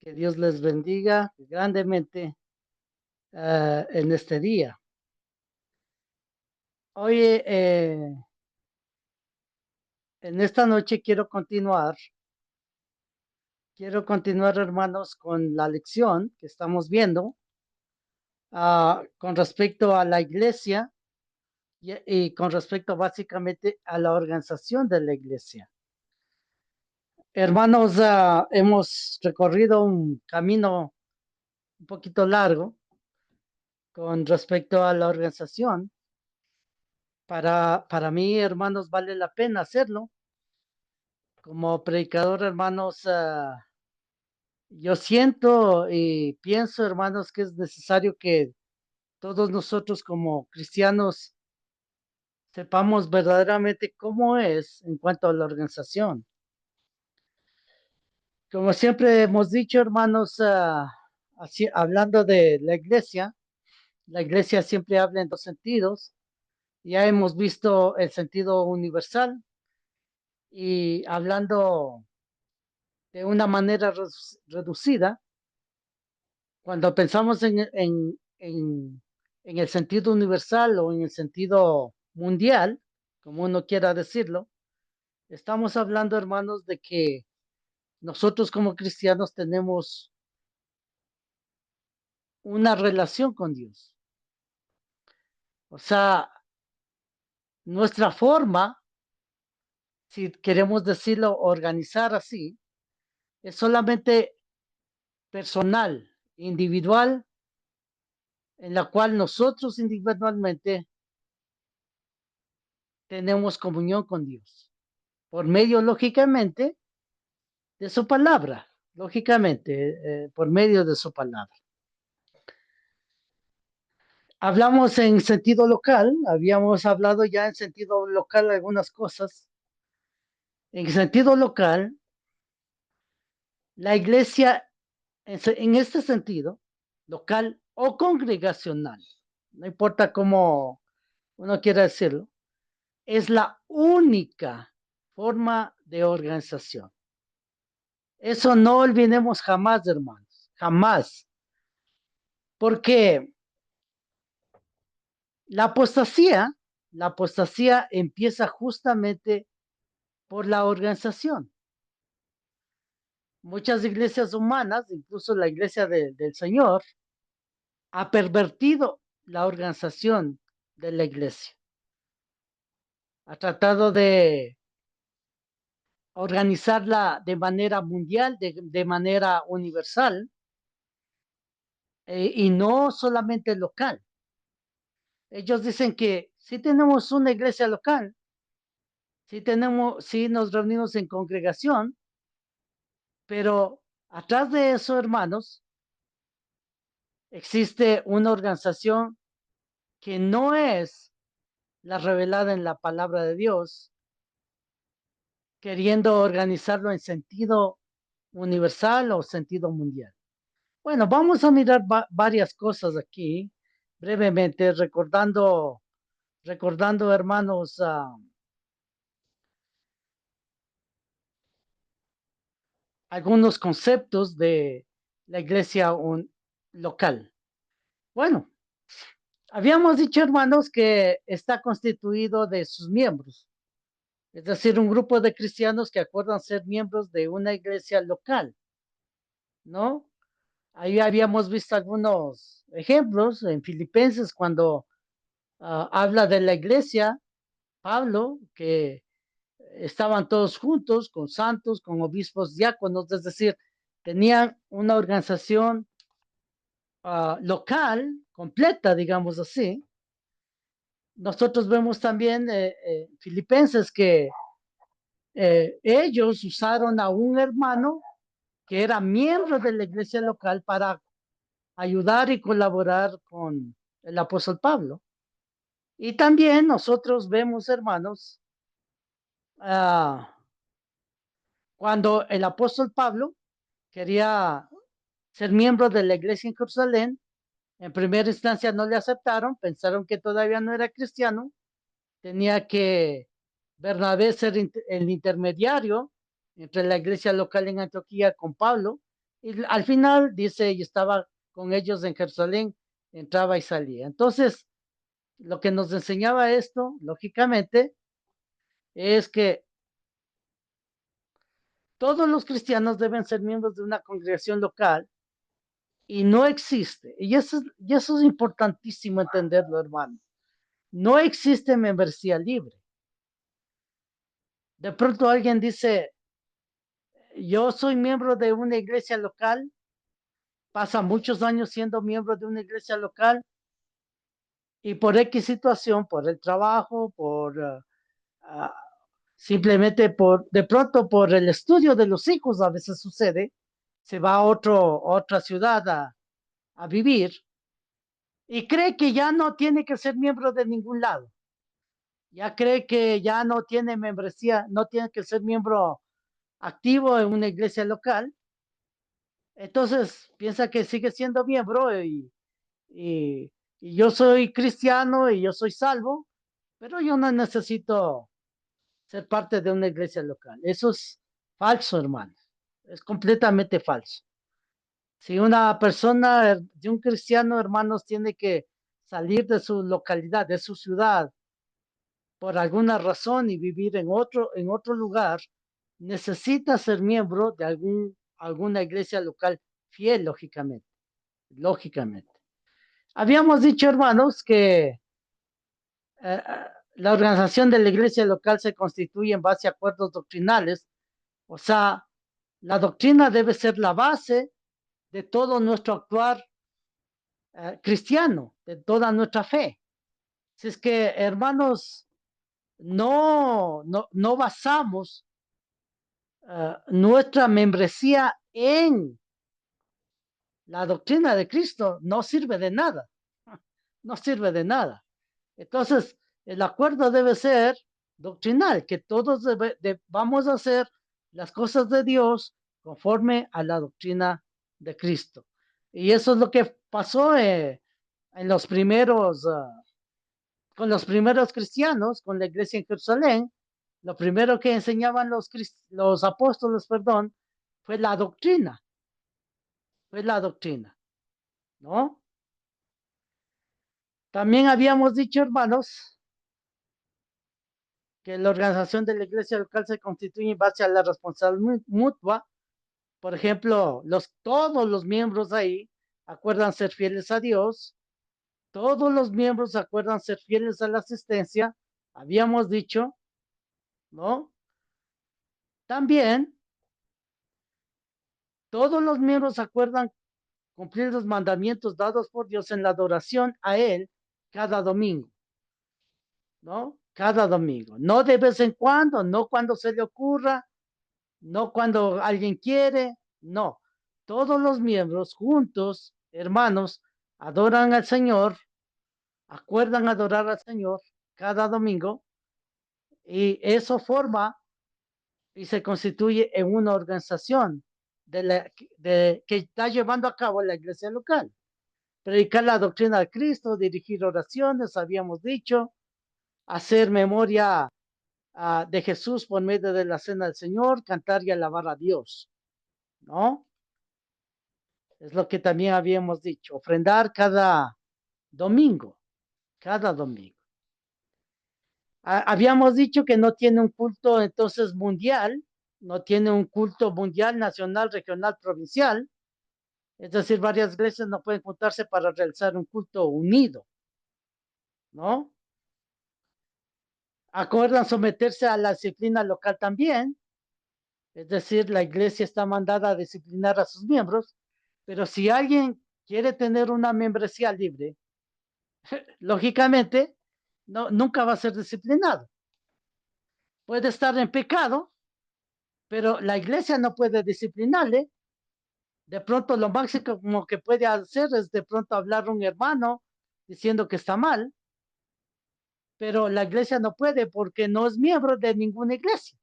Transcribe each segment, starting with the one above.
Que Dios les bendiga grandemente en este día. Oye, en esta noche quiero continuar, hermanos, con la lección que estamos viendo con respecto a la iglesia y con respecto básicamente a la organización de la iglesia. Hermanos, hemos recorrido un camino un poquito largo con respecto a la organización. Para mí, hermanos, vale la pena hacerlo. Como predicador, hermanos, yo siento y pienso, hermanos, que es necesario que todos nosotros como cristianos sepamos verdaderamente cómo es en cuanto a la organización. Como siempre hemos dicho, hermanos, hablando de la iglesia siempre habla en dos sentidos. Ya hemos visto el sentido universal y hablando de una manera reducida. Cuando pensamos en el sentido universal o en el sentido mundial, como uno quiera decirlo, estamos hablando, hermanos, de que nosotros como cristianos tenemos una relación con Dios. O sea, nuestra forma, si queremos decirlo, organizar así, es solamente personal, individual, en la cual nosotros individualmente tenemos comunión con Dios. Por medio, lógicamente, de su palabra, lógicamente, por medio de su palabra. Hablamos en sentido local, habíamos hablado ya en sentido local algunas cosas. En sentido local, la iglesia, en este sentido, local o congregacional, no importa cómo uno quiera decirlo, es la única forma de organización. Eso no olvidemos jamás, hermanos, jamás. Porque La apostasía, la apostasía empieza justamente por la organización. Muchas iglesias humanas, incluso la iglesia del Señor, ha pervertido la organización de la iglesia. Ha tratado de organizarla de manera mundial, de manera universal, y no solamente local. Ellos dicen que si tenemos una iglesia local, si nos reunimos en congregación, pero atrás de eso, hermanos, existe una organización que no es la revelada en la palabra de Dios, queriendo organizarlo en sentido universal o sentido mundial. Bueno, vamos a mirar varias cosas aquí, brevemente, recordando, hermanos, algunos conceptos de la iglesia local. Bueno, habíamos dicho, hermanos, que está constituido de sus miembros, es decir, un grupo de cristianos que acuerdan ser miembros de una iglesia local, ¿no? Ahí habíamos visto algunos ejemplos en Filipenses cuando habla de la iglesia, Pablo, que estaban todos juntos con santos, con obispos, diáconos, es decir, tenían una organización local, completa, digamos así. Nosotros vemos también Filipenses que ellos usaron a un hermano que era miembro de la iglesia local para ayudar y colaborar con el apóstol Pablo. Y también nosotros vemos, hermanos, uh, cuando el apóstol Pablo quería ser miembro de la iglesia en Jerusalén, en primera instancia no le aceptaron, pensaron que todavía no era cristiano, tenía que Bernabé ser el intermediario entre la iglesia local en Antioquía con Pablo Y al final dice, y estaba con ellos en Jerusalén, entraba y salía. Entonces, lo que nos enseñaba esto, lógicamente, es que todos los cristianos deben ser miembros de una congregación local y no existe, y eso es importantísimo entenderlo, hermano. No existe membresía libre. De pronto alguien dice, yo soy miembro de una iglesia local, pasa muchos años siendo miembro de una iglesia local y por X situación, por el trabajo, uh, simplemente de pronto por el estudio de los hijos, a veces sucede, se va a otra ciudad a vivir y cree que ya no tiene que ser miembro de ningún lado. Ya cree que ya no tiene membresía, no tiene que ser miembro activo en una iglesia local. Entonces piensa que sigue siendo miembro y, y yo soy cristiano y yo soy salvo, pero yo no necesito ser parte de una iglesia local. Eso es falso, hermano. Es completamente falso. Si una persona, de un cristiano, hermanos, tiene que salir de su localidad, de su ciudad, por alguna razón y vivir en otro lugar, necesita ser miembro de alguna iglesia local fiel, lógicamente. Lógicamente. Habíamos dicho, hermanos, que la organización de la iglesia local se constituye en base a acuerdos doctrinales, o sea, la doctrina debe ser la base de todo nuestro actuar cristiano, de toda nuestra fe. Si es que, hermanos, no basamos nuestra membresía en la doctrina de Cristo, no sirve de nada, no sirve de nada. Entonces, el acuerdo debe ser doctrinal, que todos vamos a hacer las cosas de Dios conforme a la doctrina de Cristo. Y eso es lo que pasó en los primeros, con los primeros cristianos, con la iglesia en Jerusalén. Lo primero que enseñaban los apóstoles, perdón, fue la doctrina, ¿no? También habíamos dicho, hermanos, que la organización de la iglesia local se constituye en base a la responsabilidad mutua. Por ejemplo, todos los miembros ahí acuerdan ser fieles a Dios, todos los miembros acuerdan ser fieles a la asistencia, habíamos dicho, ¿no? También todos los miembros acuerdan cumplir los mandamientos dados por Dios en la adoración a Él cada domingo, ¿no? Cada domingo, no de vez en cuando, no cuando se le ocurra, no cuando alguien quiere, no. Todos los miembros juntos, hermanos, adoran al Señor, acuerdan adorar al Señor cada domingo y eso forma y se constituye en una organización que está llevando a cabo la iglesia local. Predicar la doctrina de Cristo, dirigir oraciones, habíamos dicho, hacer memoria de Jesús por medio de la cena del Señor, cantar y alabar a Dios, ¿no? Es lo que también habíamos dicho, ofrendar domingo, cada domingo. Habíamos dicho que no tiene un culto entonces mundial, no tiene un culto mundial, nacional, regional, provincial, es decir, varias iglesias no pueden juntarse para realizar un culto unido, ¿no? Acuerdan someterse a la disciplina local también, es decir, la iglesia está mandada a disciplinar a sus miembros, pero si alguien quiere tener una membresía libre, lógicamente, nunca va a ser disciplinado. Puede estar en pecado, pero la iglesia no puede disciplinarle. De pronto lo máximo que puede hacer es de pronto hablar a un hermano diciendo que está mal, pero la iglesia no puede porque no es miembro de ninguna iglesia.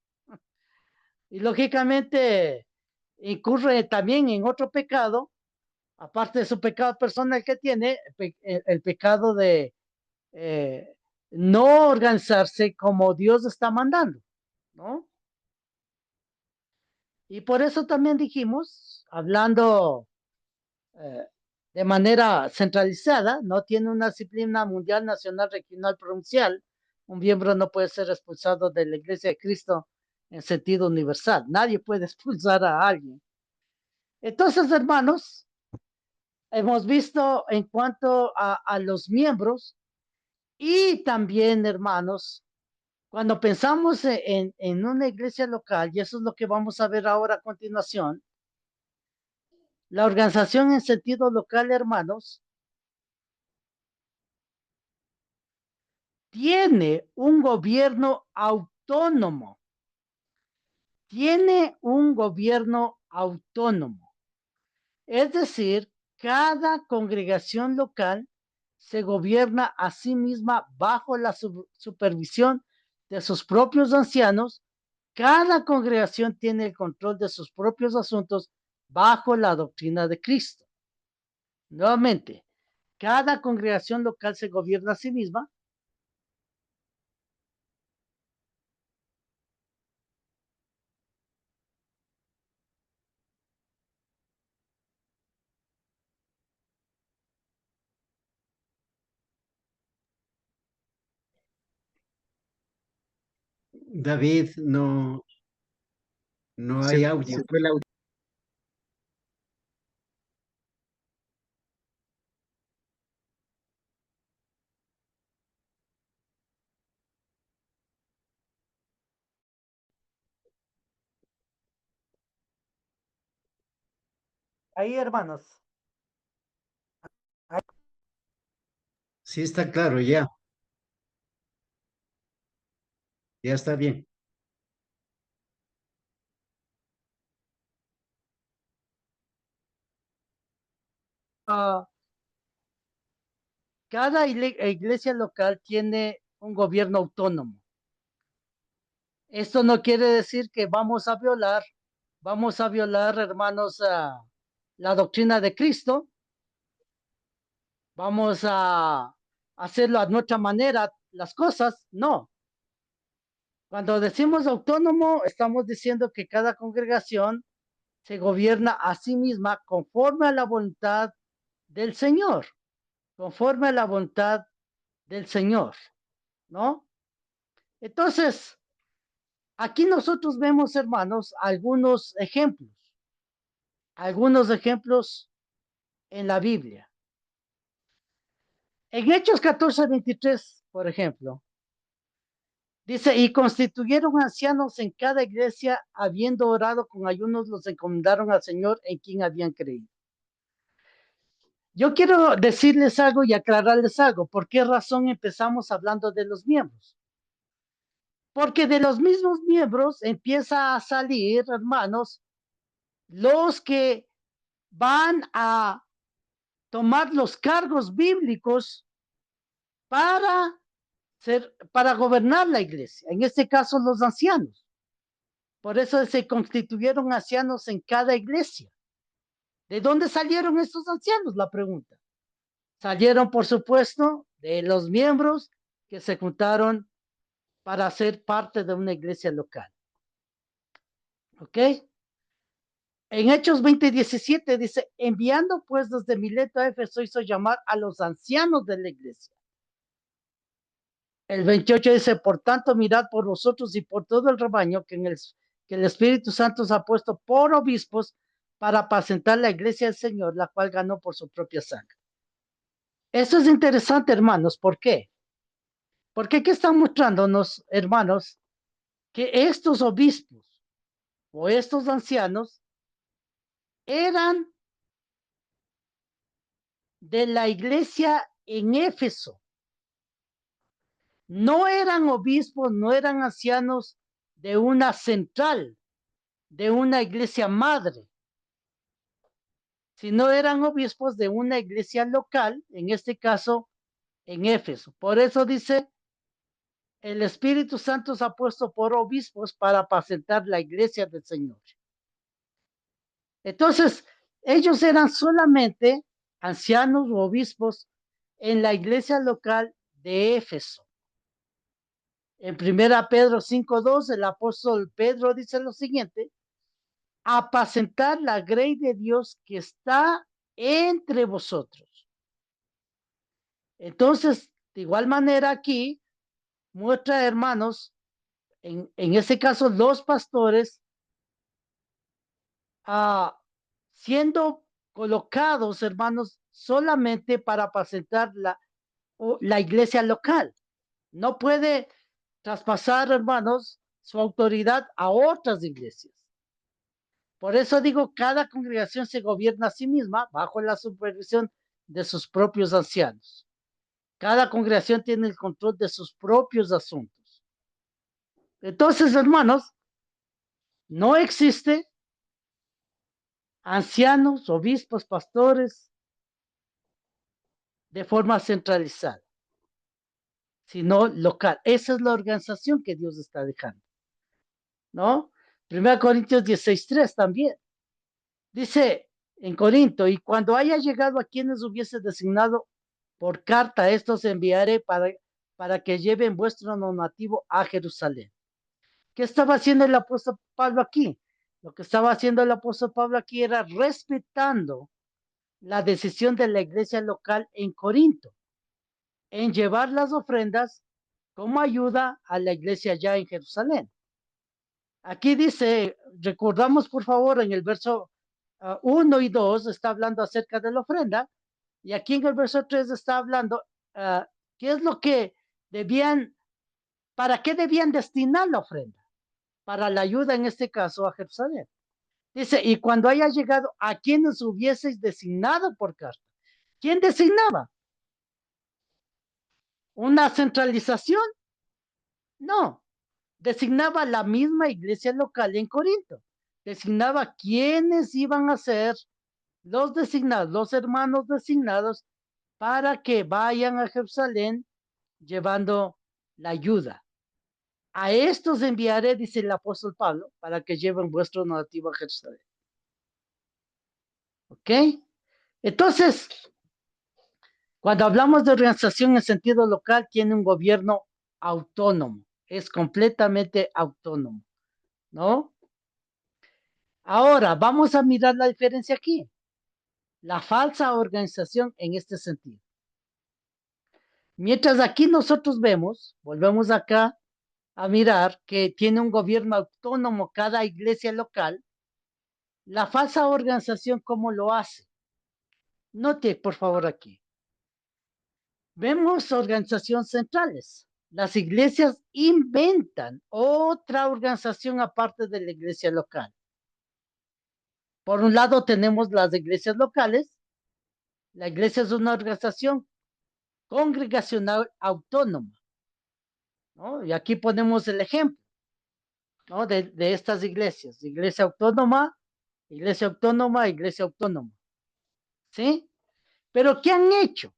Y lógicamente incurre también en otro pecado, aparte de su pecado personal que tiene, el pecado de eh, no organizarse como Dios está mandando, ¿no? Y por eso también dijimos, hablando eh, de manera centralizada, no tiene una disciplina mundial, nacional, regional, provincial. Un miembro no puede ser expulsado de la Iglesia de Cristo en sentido universal. Nadie puede expulsar a alguien. Entonces, hermanos, hemos visto en cuanto a los miembros y también, hermanos, cuando pensamos en una iglesia local, y eso es lo que vamos a ver ahora a continuación, la organización en sentido local, hermanos, tiene un gobierno autónomo, tiene un gobierno autónomo. Es decir, cada congregación local se gobierna a sí misma bajo la supervisión de sus propios ancianos. Cada congregación tiene el control de sus propios asuntos bajo la doctrina de Cristo. Nuevamente, cada congregación local se gobierna a sí misma. David, no, no hay audio. Se fue el audio. Ahí, hermanos. Sí está claro, ya está bien. Uh, cada iglesia local tiene un gobierno autónomo. Esto no quiere decir que vamos a violar, hermanos, la doctrina de Cristo. Vamos a hacerlo a nuestra manera, las cosas. No. Cuando decimos autónomo, estamos diciendo que cada congregación se gobierna a sí misma conforme a la voluntad del Señor, conforme a la voluntad del Señor, ¿no? Entonces, aquí nosotros vemos, hermanos, algunos ejemplos en la Biblia. En Hechos 14:23, por ejemplo, dice, y constituyeron ancianos en cada iglesia, habiendo orado con ayunos, los encomendaron al Señor en quien habían creído. Yo quiero decirles algo y aclararles algo. ¿Por qué razón empezamos hablando de los miembros? Porque de los mismos miembros empieza a salir, hermanos, los que van a tomar los cargos bíblicos para para gobernar la iglesia. En este caso, los ancianos. Por eso se constituyeron ancianos en cada iglesia. ¿De dónde salieron estos ancianos? La pregunta. Salieron, por supuesto, de los miembros que se juntaron para ser parte de una iglesia local. ¿Ok? En Hechos 20:17 dice, enviando pues desde Mileto a Éfeso hizo llamar a los ancianos de la iglesia. El 28 dice, por tanto, mirad por vosotros y por todo el rebaño que el Espíritu Santo os ha puesto por obispos para apacentar la iglesia del Señor, la cual ganó por su propia sangre. Eso es interesante, hermanos. ¿Por qué? Porque aquí están mostrándonos, hermanos, que estos obispos o estos ancianos eran de la iglesia en Éfeso. No eran obispos, no eran ancianos de una central, de una iglesia madre, sino eran obispos de una iglesia local, en este caso en Éfeso. Por eso dice, el Espíritu Santo se ha puesto por obispos para apacentar la iglesia del Señor. Entonces, ellos eran solamente ancianos o obispos en la iglesia local de Éfeso. En 1 Pedro 5:2, el apóstol Pedro dice lo siguiente, apacentar la grey de Dios que está entre vosotros. Entonces, de igual manera aquí, muestra, hermanos, en ese caso, los pastores siendo colocados, hermanos, solamente para apacentar la iglesia local. No puede traspasar, hermanos, su autoridad a otras iglesias. Por eso digo, cada congregación se gobierna a sí misma bajo la supervisión de sus propios ancianos. Cada congregación tiene el control de sus propios asuntos. Entonces, hermanos, no existe ancianos, obispos, pastores de forma centralizada, sino local. Esa es la organización que Dios está dejando, ¿no? 1 Corintios 16:3 también. Dice en Corinto, y cuando haya llegado a quienes hubiese designado por carta, estos enviaré para que lleven vuestro donativo a Jerusalén. ¿Qué estaba haciendo el apóstol Pablo aquí? Lo que estaba haciendo el apóstol Pablo aquí era respetando la decisión de la iglesia local en Corinto, en llevar las ofrendas como ayuda a la iglesia ya en Jerusalén. Aquí dice, recordamos por favor en el verso 1 y 2 está hablando acerca de la ofrenda, y aquí en el verso 3 está hablando qué es lo que debían, para qué debían destinar la ofrenda, para la ayuda en este caso a Jerusalén. Dice, y cuando haya llegado a quienes hubieseis designado por carta. ¿Quién designaba? ¿Una centralización? No, designaba la misma iglesia local en Corinto. Designaba quiénes iban a ser los designados, los hermanos designados para que vayan a Jerusalén llevando la ayuda. A estos enviaré, dice el apóstol Pablo, para que lleven vuestro donativo a Jerusalén. ¿Ok? Entonces, cuando hablamos de organización en sentido local, tiene un gobierno autónomo, es completamente autónomo, ¿no? Ahora, vamos a mirar la diferencia aquí. La falsa organización en este sentido. Mientras aquí nosotros vemos, volvemos acá a mirar que tiene un gobierno autónomo cada iglesia local, la falsa organización, ¿cómo lo hace? Note, por favor, aquí. Vemos organizaciones centrales. Las iglesias inventan otra organización aparte de la iglesia local. Por un lado tenemos las iglesias locales. La iglesia es una organización congregacional autónoma, ¿no? Y aquí ponemos el ejemplo, ¿no? de estas iglesias. Iglesia autónoma, iglesia autónoma, iglesia autónoma. ¿Sí? Pero ¿qué han hecho?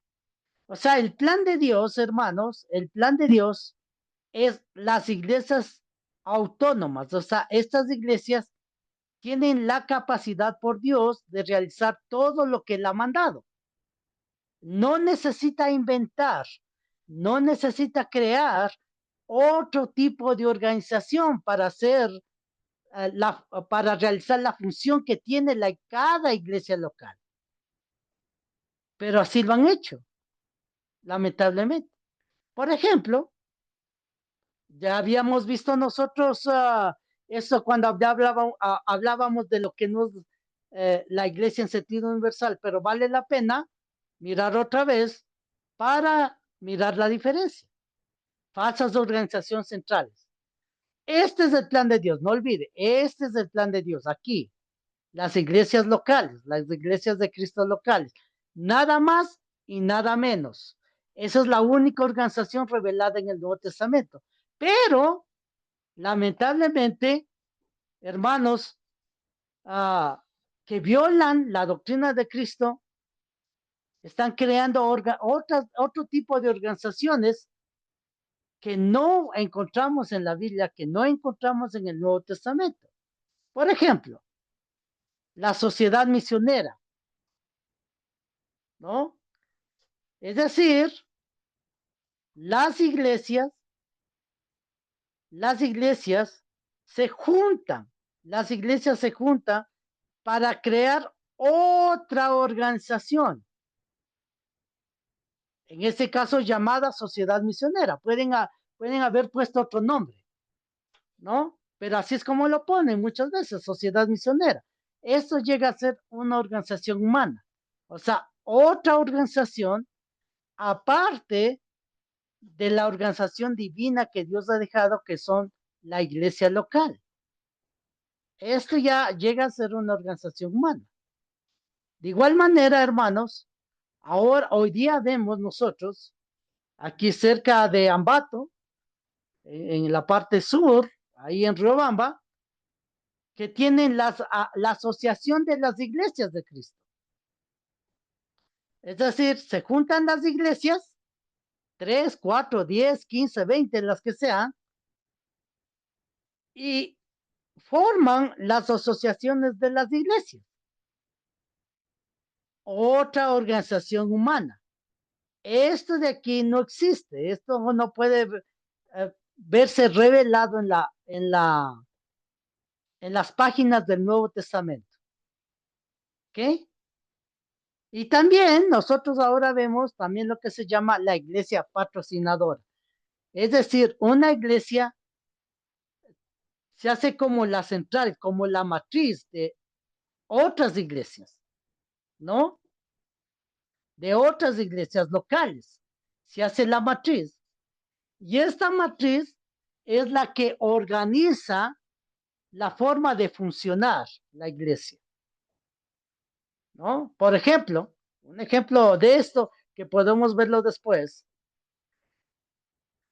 O sea, el plan de Dios, hermanos, el plan de Dios es las iglesias autónomas. O sea, estas iglesias tienen la capacidad por Dios de realizar todo lo que Él ha mandado. No necesita inventar, no necesita crear otro tipo de organización para hacer para realizar la función que tiene cada iglesia local. Pero así lo han hecho, lamentablemente. Por ejemplo, ya habíamos visto nosotros eso cuando hablábamos de lo que no es la iglesia en sentido universal, pero vale la pena mirar otra vez para mirar la diferencia. Falsas organizaciones centrales. Este es el plan de Dios, no olvide, este es el plan de Dios. Aquí, las iglesias locales, las iglesias de Cristo locales, nada más y nada menos. Esa es la única organización revelada en el Nuevo Testamento. Pero, lamentablemente, hermanos, que violan la doctrina de Cristo, están creando otro tipo de organizaciones que no encontramos en la Biblia, que no encontramos en el Nuevo Testamento. Por ejemplo, la sociedad misionera, ¿no? Es decir, las iglesias, las iglesias se juntan las iglesias se juntan para crear otra organización, en este caso llamada sociedad misionera. Pueden haber puesto otro nombre, ¿no? Pero así es como lo ponen muchas veces, sociedad misionera. Esto llega a ser una organización humana, o sea, otra organización aparte de la organización divina que Dios ha dejado, que son la iglesia local. Esto ya llega a ser una organización humana. De igual manera, hermanos, hoy día vemos nosotros, aquí cerca de Ambato, en la parte sur, ahí en Riobamba, que tienen la Asociación de las Iglesias de Cristo. Es decir, se juntan las iglesias, 3, 4, 10, 15, 20, las que sean, y forman las asociaciones de las iglesias. Otra organización humana. Esto de aquí no existe, esto no puede verse revelado en las páginas del Nuevo Testamento. ¿Ok? Y también nosotros ahora vemos también lo que se llama la iglesia patrocinadora. Es decir, una iglesia se hace como la central, como la matriz de otras iglesias, ¿no? De otras iglesias locales. Se hace la matriz. Y esta matriz es la que organiza la forma de funcionar la iglesia, ¿no? Por ejemplo, un ejemplo de esto que podemos verlo después.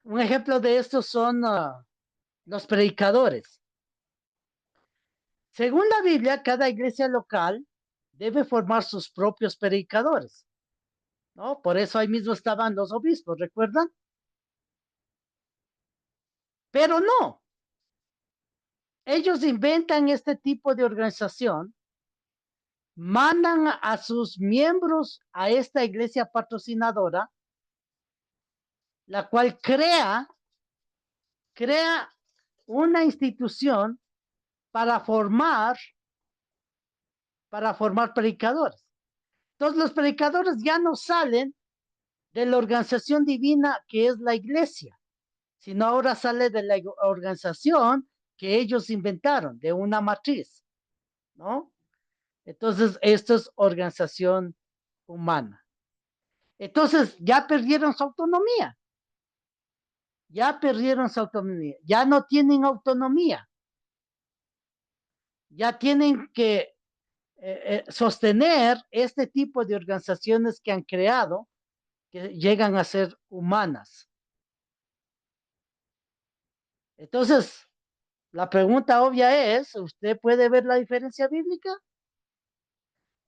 Un ejemplo de esto son los predicadores. Según la Biblia, cada iglesia local debe formar sus propios predicadores, ¿no? Por eso ahí mismo estaban los obispos, ¿recuerdan? Pero no, ellos inventan este tipo de organización, mandan a sus miembros a esta iglesia patrocinadora, la cual crea una institución para formar predicadores. Entonces los predicadores ya no salen de la organización divina que es la iglesia, sino ahora sale de la organización que ellos inventaron, de una matriz, ¿no? Entonces, esto es organización humana. Entonces, ya perdieron su autonomía, ya no tienen autonomía, ya tienen que sostener este tipo de organizaciones que han creado, que llegan a ser humanas. Entonces, la pregunta obvia es, ¿usted puede ver la diferencia bíblica?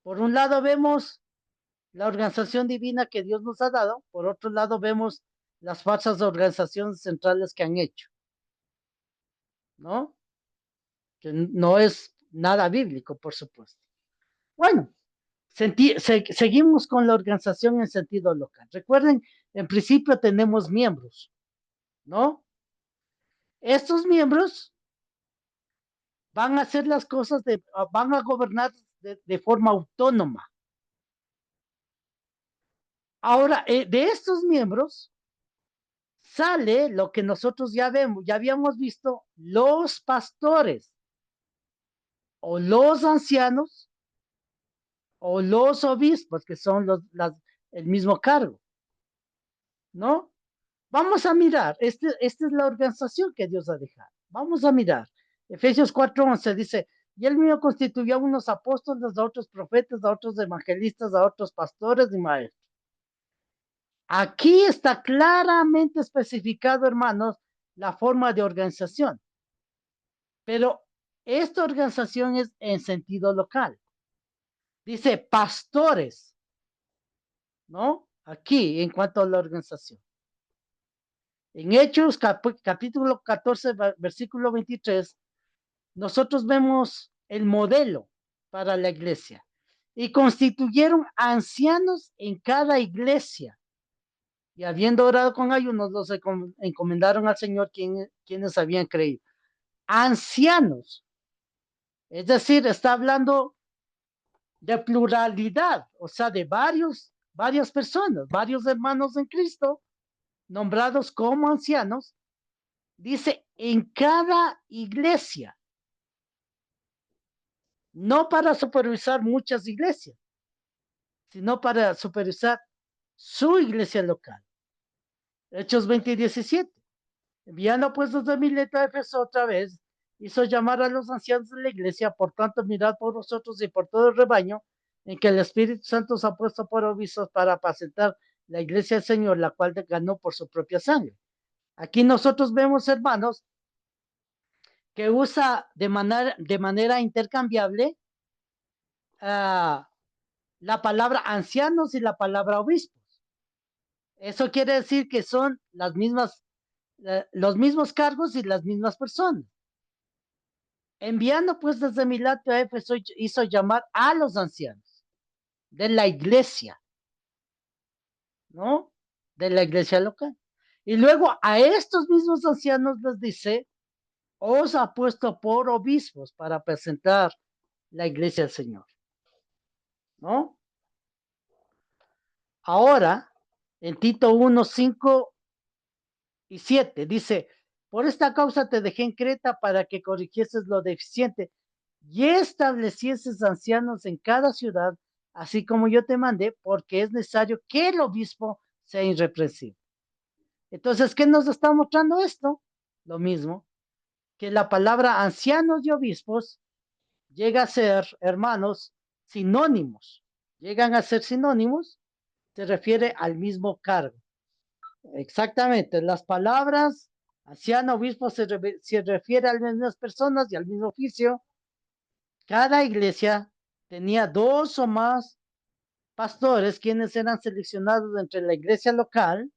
Por un lado vemos la organización divina que Dios nos ha dado, por otro lado vemos las falsas organizaciones centrales que han hecho, ¿no? Que no es nada bíblico, por supuesto. Bueno, seguimos con la organización en sentido local. Recuerden, en principio tenemos miembros, ¿no? Estos miembros van a hacer las cosas, van a gobernar de forma autónoma. Ahora, de estos miembros sale lo que nosotros ya habíamos visto, los pastores o los ancianos o los obispos, que son el mismo cargo, ¿no? Vamos a mirar, esta es la organización que Dios ha dejado. Vamos a mirar. Efesios 4:11 dice, y él mismo constituyó a unos apóstoles, a otros profetas, a otros evangelistas, a otros pastores y maestros. Aquí está claramente especificado, hermanos, la forma de organización. Pero esta organización es en sentido local. Dice pastores, ¿no? Aquí, en cuanto a la organización. En Hechos, capítulo 14, versículo 23, nosotros vemos el modelo para la iglesia. Y constituyeron ancianos en cada iglesia. Y habiendo orado con ayunos, los encomendaron al Señor quienes habían creído. Ancianos. Es decir, está hablando de pluralidad, o sea, de varias personas, varios hermanos en Cristo, nombrados como ancianos, dice, en cada iglesia, no para supervisar muchas iglesias, sino para supervisar su iglesia local. Hechos 20 y 17. Enviando pues de Mileto a Éfeso otra vez, hizo llamar a los ancianos de la iglesia, por tanto, mirad por vosotros y por todo el rebaño, en que el Espíritu Santo os ha puesto por obispos para apacentar la iglesia del Señor, la cual ganó por su propia sangre. Aquí nosotros vemos, hermanos, que usa de manera intercambiable la palabra ancianos y la palabra obispos. Eso quiere decir que son los mismos cargos y las mismas personas. Enviando pues desde Mileto a Éfeso, hizo llamar a los ancianos de la iglesia, ¿no? De la iglesia local. Y luego a estos mismos ancianos les dice, os ha puesto por obispos para presentar la iglesia del Señor, ¿no? Ahora, en Tito 1, 5 y 7, dice, por esta causa te dejé en Creta para que corrigieses lo deficiente y establecieses ancianos en cada ciudad, así como yo te mandé, porque es necesario que el obispo sea irreprensible. Entonces, ¿qué nos está mostrando esto? Lo mismo, que la palabra ancianos y obispos llega a ser, hermanos, sinónimos. Llegan a ser sinónimos, se refiere al mismo cargo. Exactamente, las palabras anciano, obispo se refiere a las mismas personas y al mismo oficio. Cada iglesia tenía dos o más pastores quienes eran seleccionados entre la iglesia local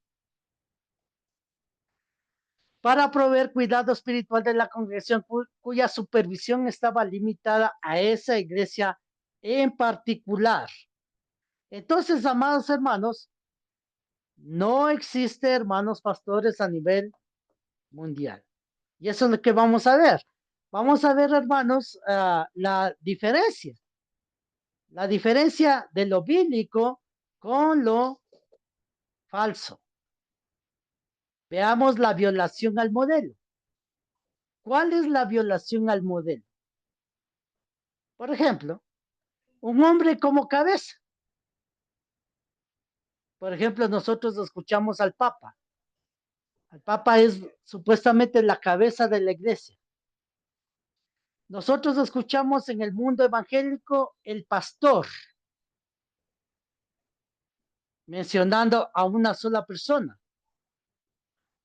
para proveer cuidado espiritual de la congregación cuya supervisión estaba limitada a esa iglesia en particular. Entonces, amados hermanos, no existe hermanos pastores a nivel mundial. Y eso es lo que vamos a ver. Vamos a ver, hermanos, la diferencia de lo bíblico con lo falso. Veamos la violación al modelo. ¿Cuál es la violación al modelo? Por ejemplo, un hombre como cabeza. Por ejemplo, nosotros escuchamos al Papa. El Papa es supuestamente la cabeza de la iglesia. Nosotros escuchamos en el mundo evangélico el pastor, mencionando a una sola persona.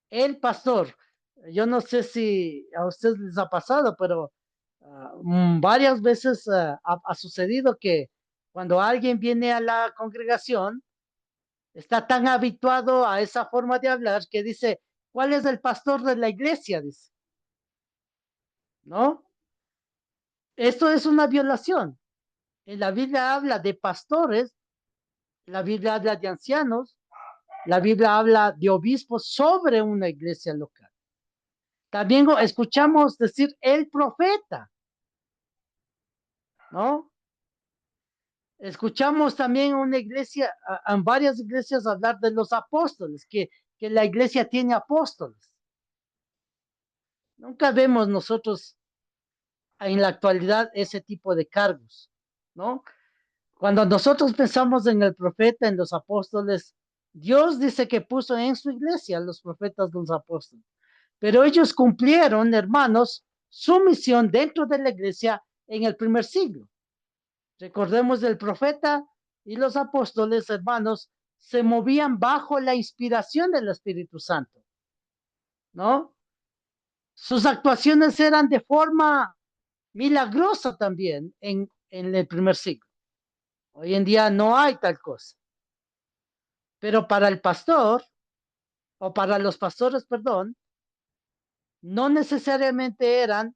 El pastor. Yo no sé si a ustedes les ha pasado, pero varias veces ha sucedido que cuando alguien viene a la congregación, está tan habituado a esa forma de hablar que dice, ¿cuál es el pastor de la iglesia? Dice, ¿no? Esto es una violación. En la Biblia habla de pastores, la Biblia habla de ancianos, la Biblia habla de obispos sobre una iglesia local. También escuchamos decir el profeta, ¿no? Escuchamos también una iglesia, en varias iglesias hablar de los apóstoles, que la iglesia tiene apóstoles. Nunca vemos nosotros en la actualidad ese tipo de cargos, ¿no? Cuando nosotros pensamos en el profeta, en los apóstoles, Dios dice que puso en su iglesia a los profetas, los apóstoles, pero ellos cumplieron, hermanos, su misión dentro de la iglesia en el primer siglo. Recordemos del profeta y los apóstoles, hermanos, se movían bajo la inspiración del Espíritu Santo, ¿no? Sus actuaciones eran de forma milagrosa también en el primer siglo. Hoy en día no hay tal cosa. Pero para el pastor, o para los pastores, perdón, no necesariamente eran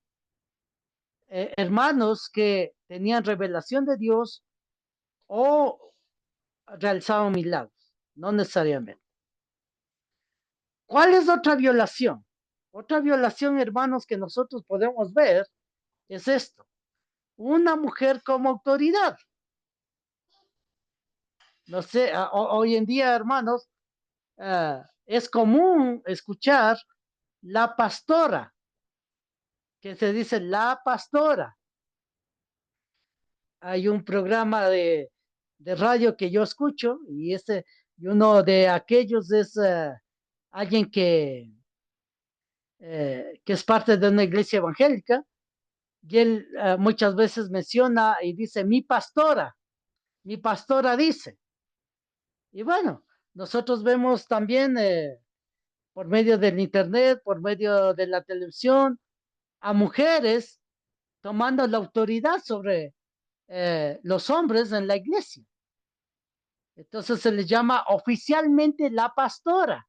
hermanos que tenían revelación de Dios o realizaban milagros, no necesariamente. ¿Cuál es otra violación? Otra violación, hermanos, que nosotros podemos ver es esto. una mujer como autoridad. No sé, hoy en día, hermanos, es común escuchar la pastora, que se dice la pastora. Hay un programa de radio que yo escucho y uno de aquellos es alguien que es parte de una iglesia evangélica y él muchas veces menciona y dice, mi pastora dice. Y bueno, nosotros vemos también por medio del internet, por medio de la televisión, a mujeres tomando la autoridad sobre los hombres en la iglesia. Entonces se les llama oficialmente la pastora.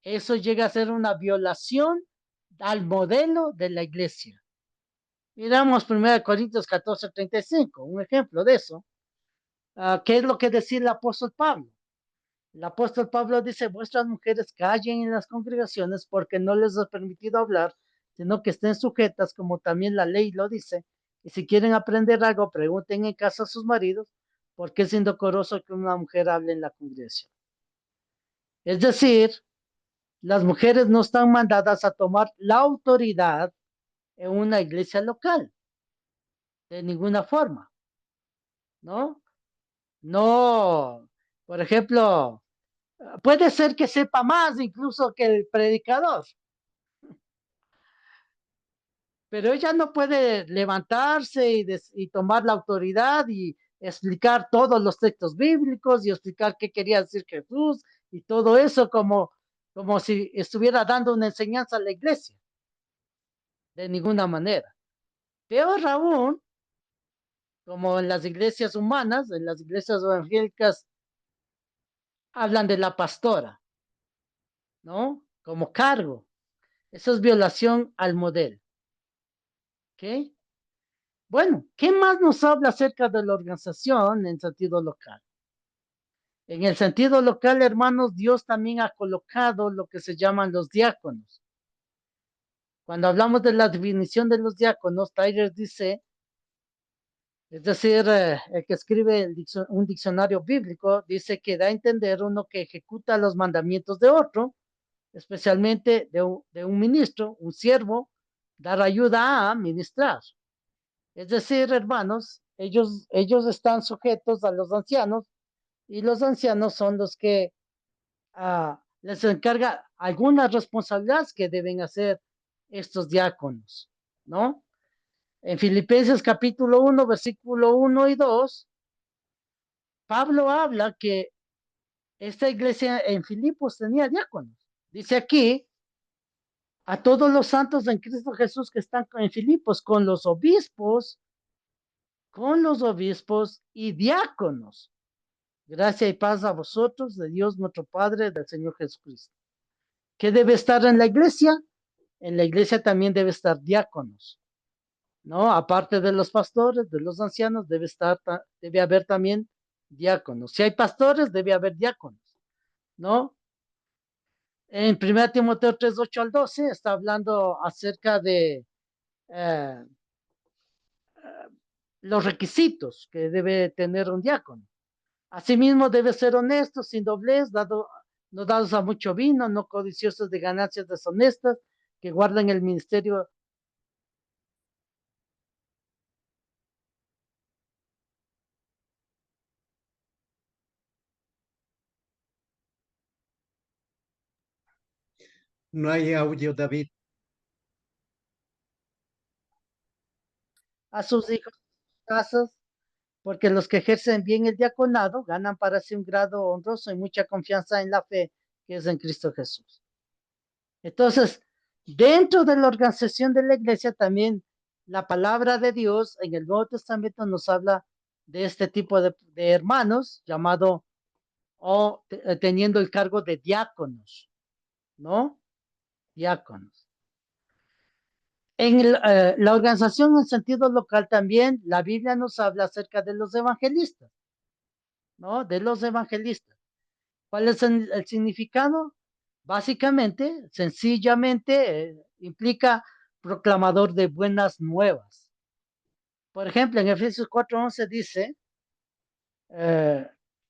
Eso llega a ser una violación al modelo de la iglesia. Miramos 1 Corintios 14:35, un ejemplo de eso. ¿Qué es lo que decía el apóstol Pablo? El apóstol Pablo dice, vuestras mujeres callen en las congregaciones porque no les ha permitido hablar, sino que estén sujetas como también la ley lo dice. Y si quieren aprender algo, pregunten en casa a sus maridos, porque es indecoroso que una mujer hable en la congregación. Es decir, las mujeres no están mandadas a tomar la autoridad en una iglesia local, de ninguna forma, ¿no? No, por ejemplo, puede ser que sepa más incluso que el predicador, pero ella no puede levantarse y tomar la autoridad y explicar todos los textos bíblicos y explicar qué quería decir Jesús y todo eso como si estuviera dando una enseñanza a la iglesia, de ninguna manera. Peor aún, como en las iglesias humanas, en las iglesias evangélicas, hablan de la pastora, ¿no? Como cargo. Eso es violación al modelo. ¿Ok? Bueno, ¿qué más nos habla acerca de la organización en sentido local? En el sentido local, hermanos, Dios también ha colocado lo que se llaman los diáconos. Cuando hablamos de la definición de los diáconos, Tyler dice, es decir, el que escribe un diccionario bíblico, dice que da a entender uno que ejecuta los mandamientos de otro, especialmente de un ministro, un siervo, dar ayuda a ministrar. Es decir, hermanos, ellos están sujetos a los ancianos y los ancianos son los que les encarga algunas responsabilidades que deben hacer estos diáconos, ¿no? En Filipenses capítulo 1, versículo 1 y 2, Pablo habla que esta iglesia en Filipos tenía diáconos. Dice aquí, a todos los santos en Cristo Jesús que están en Filipos, con los obispos y diáconos. Gracia y paz a vosotros, de Dios nuestro Padre, del Señor Jesucristo. ¿Qué debe estar en la iglesia? En la iglesia también debe estar diáconos, ¿no? Aparte de los pastores, de los ancianos, debe haber también diáconos. Si hay pastores, debe haber diáconos, ¿no? En 1 Timoteo 3:8 al 12 está hablando acerca de eh, los requisitos que debe tener un diácono. Asimismo, debe ser honesto, sin doblez, no dados a mucho vino, no codiciosos de ganancias deshonestas, que guarden el ministerio. No hay audio, David. A sus hijos, casas, porque los que ejercen bien el diaconado ganan para sí un grado honroso y mucha confianza en la fe que es en Cristo Jesús. Entonces, dentro de la organización de la iglesia también la palabra de Dios en el Nuevo Testamento nos habla de este tipo de hermanos llamado o teniendo el cargo de diáconos, ¿no? Diáconos. En la organización en sentido local también, la Biblia nos habla acerca de los evangelistas, ¿no? De los evangelistas. ¿Cuál es el significado? Básicamente, sencillamente, implica proclamador de buenas nuevas. Por ejemplo, en Efesios 4:11 dice, eh,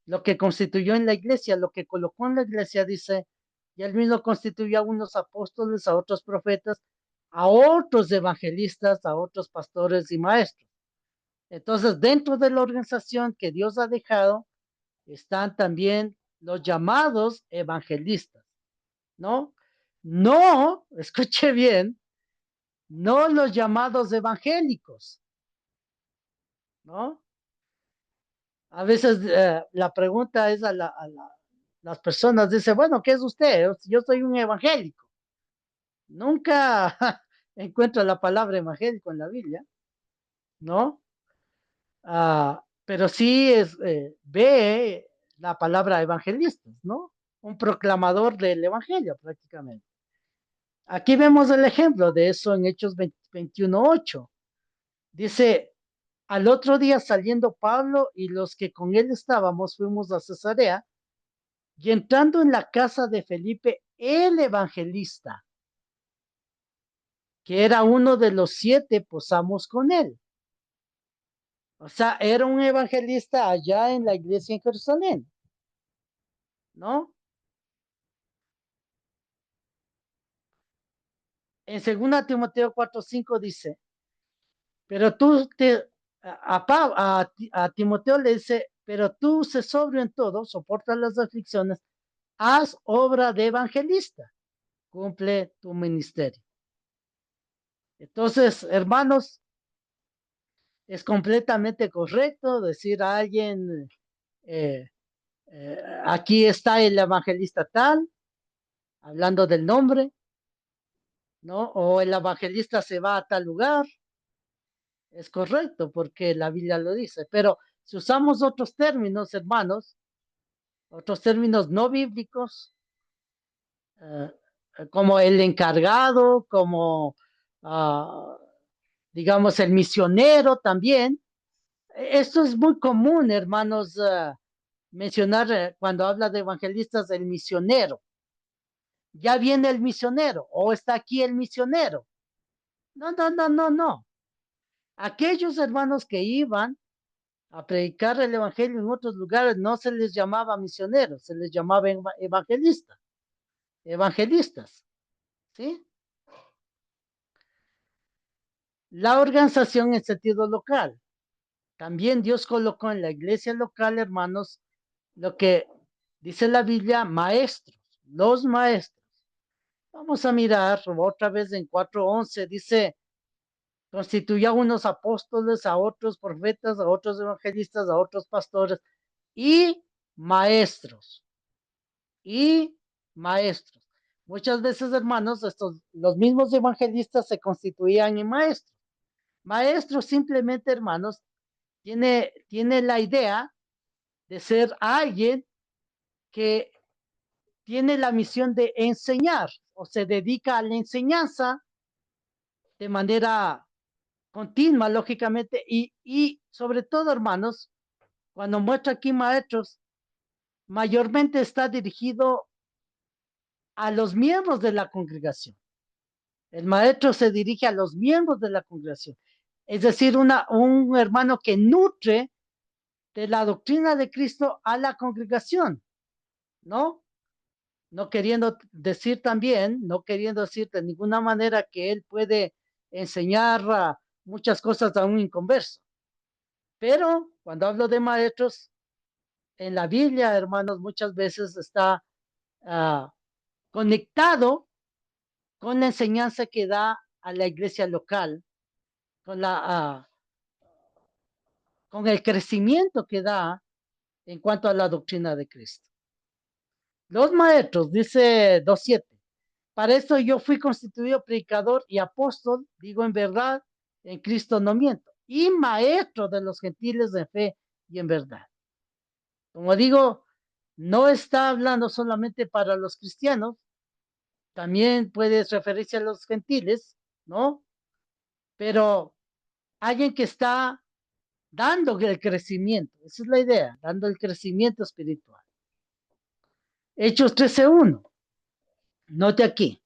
lo que constituyó en la iglesia, lo que colocó en la iglesia, dice, y él mismo constituyó a unos apóstoles, a otros profetas, a otros evangelistas, a otros pastores y maestros. Entonces, dentro de la organización que Dios ha dejado, están también los llamados evangelistas, ¿no? No, escuche bien, no los llamados evangélicos, ¿no? A veces la pregunta es las personas, dice, bueno, ¿qué es usted? Yo soy un evangélico. Nunca encuentro la palabra evangélico en la Biblia, ¿no? Pero sí ve la palabra evangelista, ¿no? Un proclamador del evangelio prácticamente. Aquí vemos el ejemplo de eso en Hechos 21:8. Dice, al otro día saliendo Pablo y los que con él estábamos fuimos a Cesarea y entrando en la casa de Felipe, el evangelista, que era uno de los 7, posamos con él. O sea, era un evangelista allá en la iglesia en Jerusalén, ¿no? En 2 Timoteo 4:5 dice, pero a Timoteo le dice, pero tú sé sobrio en todo, soporta las aflicciones, haz obra de evangelista, cumple tu ministerio. Entonces, hermanos, es completamente correcto decir a alguien, eh, aquí está el evangelista tal, hablando del nombre, ¿no? O el evangelista se va a tal lugar, es correcto porque la Biblia lo dice, pero si usamos otros términos, hermanos, otros términos no bíblicos, eh, como el encargado, como, uh, digamos, el misionero también. Esto es muy común, hermanos, mencionar cuando habla de evangelistas el misionero. Ya viene el misionero o está aquí el misionero. No, no, no, no, no. Aquellos hermanos que iban a predicar el evangelio en otros lugares no se les llamaba misioneros, se les llamaba evangelistas, evangelistas, ¿sí? La organización en sentido local. También Dios colocó en la iglesia local, hermanos, lo que dice la Biblia, maestros, los maestros. Vamos a mirar otra vez en 4:11, dice, constituyó a unos apóstoles, a otros profetas, a otros evangelistas, a otros pastores y maestros, y maestros. Muchas veces, hermanos, los mismos evangelistas se constituían en maestros. Maestros simplemente, hermanos, tiene la idea de ser alguien que tiene la misión de enseñar o se dedica a la enseñanza de manera continua, lógicamente, y sobre todo, hermanos, cuando muestra aquí maestros, mayormente está dirigido a los miembros de la congregación. El maestro se dirige a los miembros de la congregación. Es decir, un hermano que nutre de la doctrina de Cristo a la congregación, ¿no? No queriendo decir también, no queriendo decir de ninguna manera que él puede enseñar muchas cosas a un inconverso. Pero cuando hablo de maestros, en la Biblia, hermanos, muchas veces está uh, conectado con la enseñanza que da a la iglesia local, con el crecimiento que da en cuanto a la doctrina de Cristo. Los maestros, dice 2:7, para esto yo fui constituido predicador y apóstol, digo en verdad, en Cristo no miento, y maestro de los gentiles de fe y en verdad. Como digo, no está hablando solamente para los cristianos, también puede referirse a los gentiles, ¿no? Pero alguien que está dando el crecimiento, esa es la idea, dando el crecimiento espiritual. Hechos 13:1, note aquí,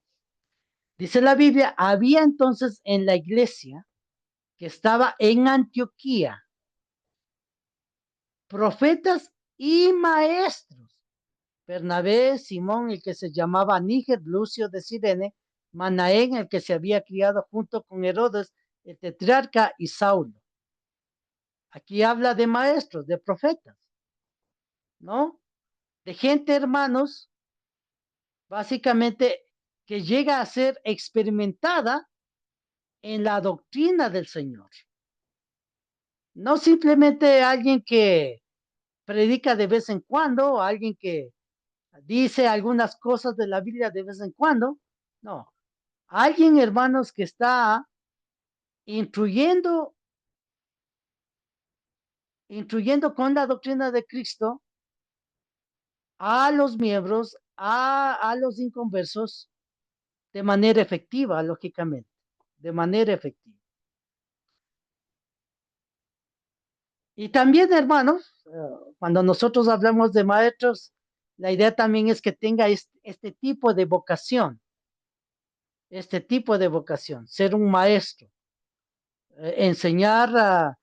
dice la Biblia, había entonces en la iglesia que estaba en Antioquía, profetas y maestros. Bernabé, Simón, el que se llamaba Níger, Lucio de Sirene, Manaén, el que se había criado junto con Herodes, el tetrarca, y Saulo. Aquí habla de maestros, de profetas, ¿no? De gente, hermanos, básicamente que llega a ser experimentada en la doctrina del Señor. No simplemente alguien que predica de vez en cuando, o alguien que dice algunas cosas de la Biblia de vez en cuando. No, alguien, hermanos, que está instruyendo, instruyendo con la doctrina de Cristo a los miembros, a los inconversos, de manera efectiva, lógicamente, de manera efectiva. Y también, hermanos, cuando nosotros hablamos de maestros, la idea también es que tenga este tipo de vocación, ser un maestro, enseñar a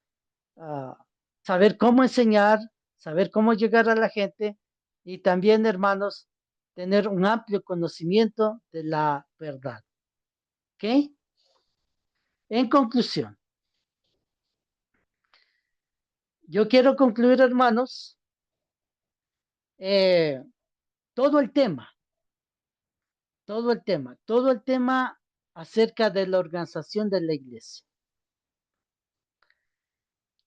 saber cómo enseñar, saber cómo llegar a la gente y también, hermanos, tener un amplio conocimiento de la verdad. ¿Ok? En conclusión, yo quiero concluir, hermanos, eh, todo el tema, todo el tema acerca de la organización de la iglesia.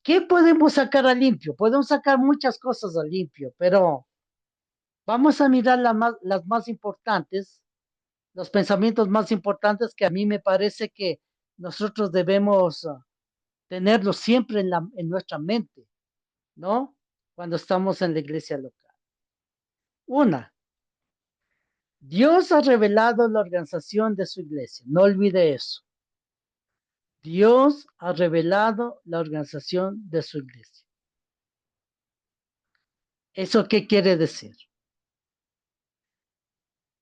¿Qué podemos sacar a limpio? Podemos sacar muchas cosas a limpio, pero vamos a mirar las más importantes, los pensamientos más importantes que a mí me parece que nosotros debemos tenerlos siempre en nuestra mente, ¿no? Cuando estamos en la iglesia local. Una, Dios ha revelado la organización de su iglesia. No olvide eso. Dios ha revelado la organización de su iglesia. ¿Eso qué quiere decir?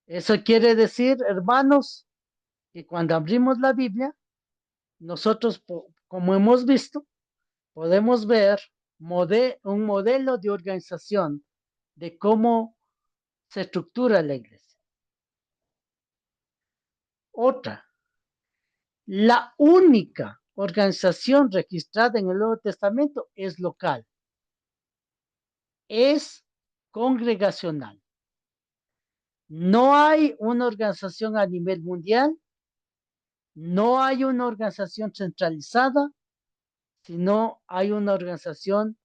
Eso quiere decir, hermanos, que cuando abrimos la Biblia, nosotros, como hemos visto, podemos ver un modelo de organización de cómo se estructura la iglesia. Otra, la única organización registrada en el Nuevo Testamento es local, es congregacional. No hay una organización a nivel mundial, no hay una organización centralizada, sino hay una organización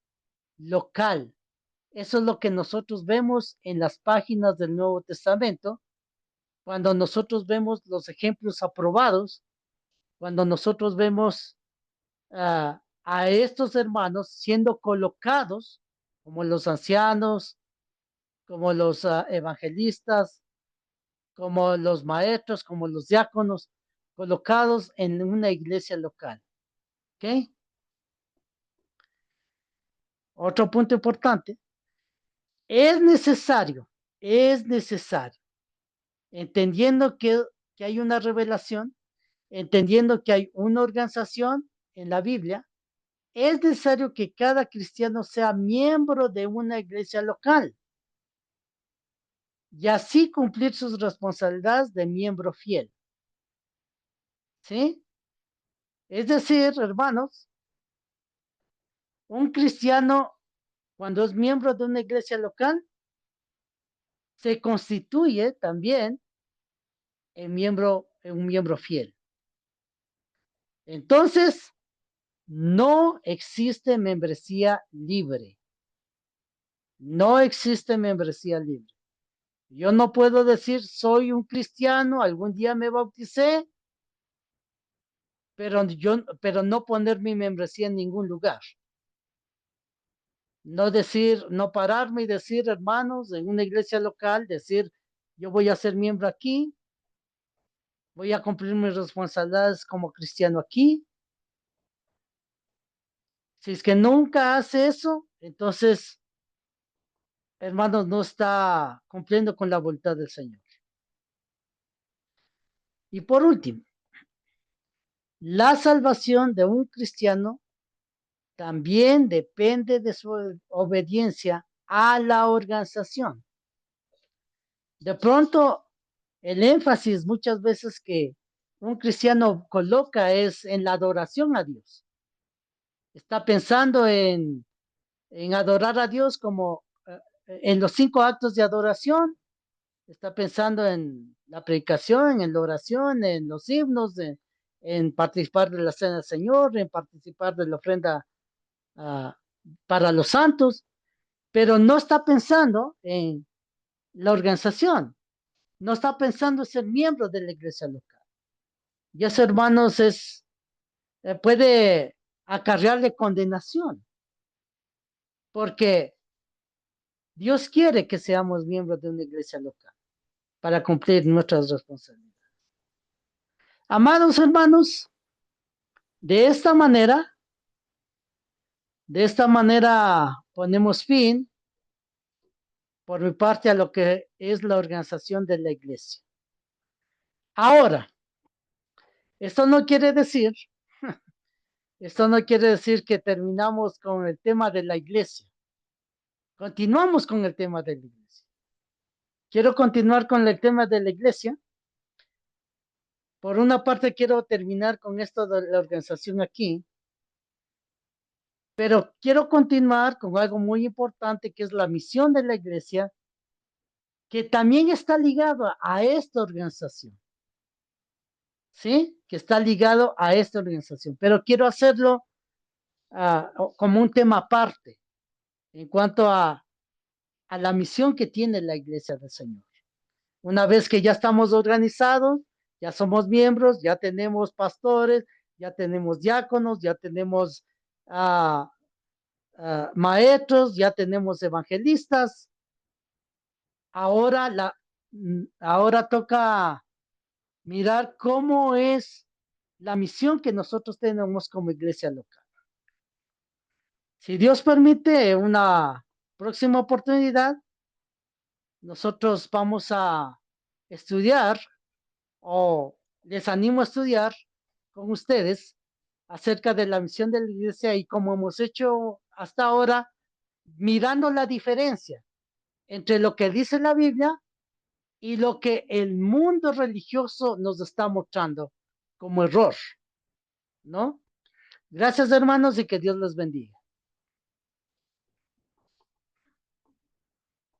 local. Eso es lo que nosotros vemos en las páginas del Nuevo Testamento, cuando nosotros vemos los ejemplos aprobados, cuando nosotros vemos a estos hermanos siendo colocados como los ancianos, como los evangelistas, como los maestros, como los diáconos, colocados en una iglesia local. ¿Ok? Otro punto importante, es necesario, entendiendo que hay una revelación, entendiendo que hay una organización en la Biblia, es necesario que cada cristiano sea miembro de una iglesia local y así cumplir sus responsabilidades de miembro fiel. ¿Sí? Es decir, hermanos, un cristiano cuando es miembro de una iglesia local se constituye también en un miembro fiel. Entonces, no existe membresía libre. No existe membresía libre. Yo no puedo decir soy un cristiano, algún día me bauticé, pero no poner mi membresía en ningún lugar. No decir, no pararme y decir, hermanos, en una iglesia local, decir, yo voy a ser miembro aquí, voy a cumplir mis responsabilidades como cristiano aquí. Si es que nunca hace eso, entonces, hermanos, no está cumpliendo con la voluntad del Señor. Y por último, La salvación de un cristiano también depende de su obediencia a la organización. De pronto, el énfasis muchas veces que un cristiano coloca es en la adoración a Dios. Está pensando en adorar a Dios como en los 5 actos de adoración. Está pensando en la predicación, en la oración, en los himnos, en participar de la cena del Señor, en participar de la ofrenda uh, para los santos, pero no está pensando en la organización, no está pensando en ser miembro de la iglesia local. Y eso, hermanos, puede acarrearle condenación, porque Dios quiere que seamos miembros de una iglesia local para cumplir nuestras responsabilidades. Amados hermanos, de esta manera ponemos fin, por mi parte, a lo que es la organización de la iglesia. Ahora, esto no quiere decir, esto no quiere decir que terminamos con el tema de la iglesia. Continuamos con el tema de la iglesia. Quiero continuar con el tema de la iglesia. Por una parte, quiero terminar con esto de la organización aquí, pero quiero continuar con algo muy importante que es la misión de la iglesia, que también está ligado a esta organización. ¿Sí? Que está ligado a esta organización, pero quiero hacerlo como un tema aparte en cuanto a la misión que tiene la iglesia del Señor. Una vez que ya estamos organizados, ya somos miembros, ya tenemos pastores, ya tenemos diáconos, ya tenemos maestros, ya tenemos evangelistas. Ahora toca mirar cómo es la misión que nosotros tenemos como iglesia local. Si Dios permite una próxima oportunidad, nosotros vamos a estudiar o les animo a estudiar con ustedes acerca de la misión de la iglesia y como hemos hecho hasta ahora, mirando la diferencia entre lo que dice la Biblia y lo que el mundo religioso nos está mostrando como error, ¿no? Gracias, hermanos, y que Dios los bendiga.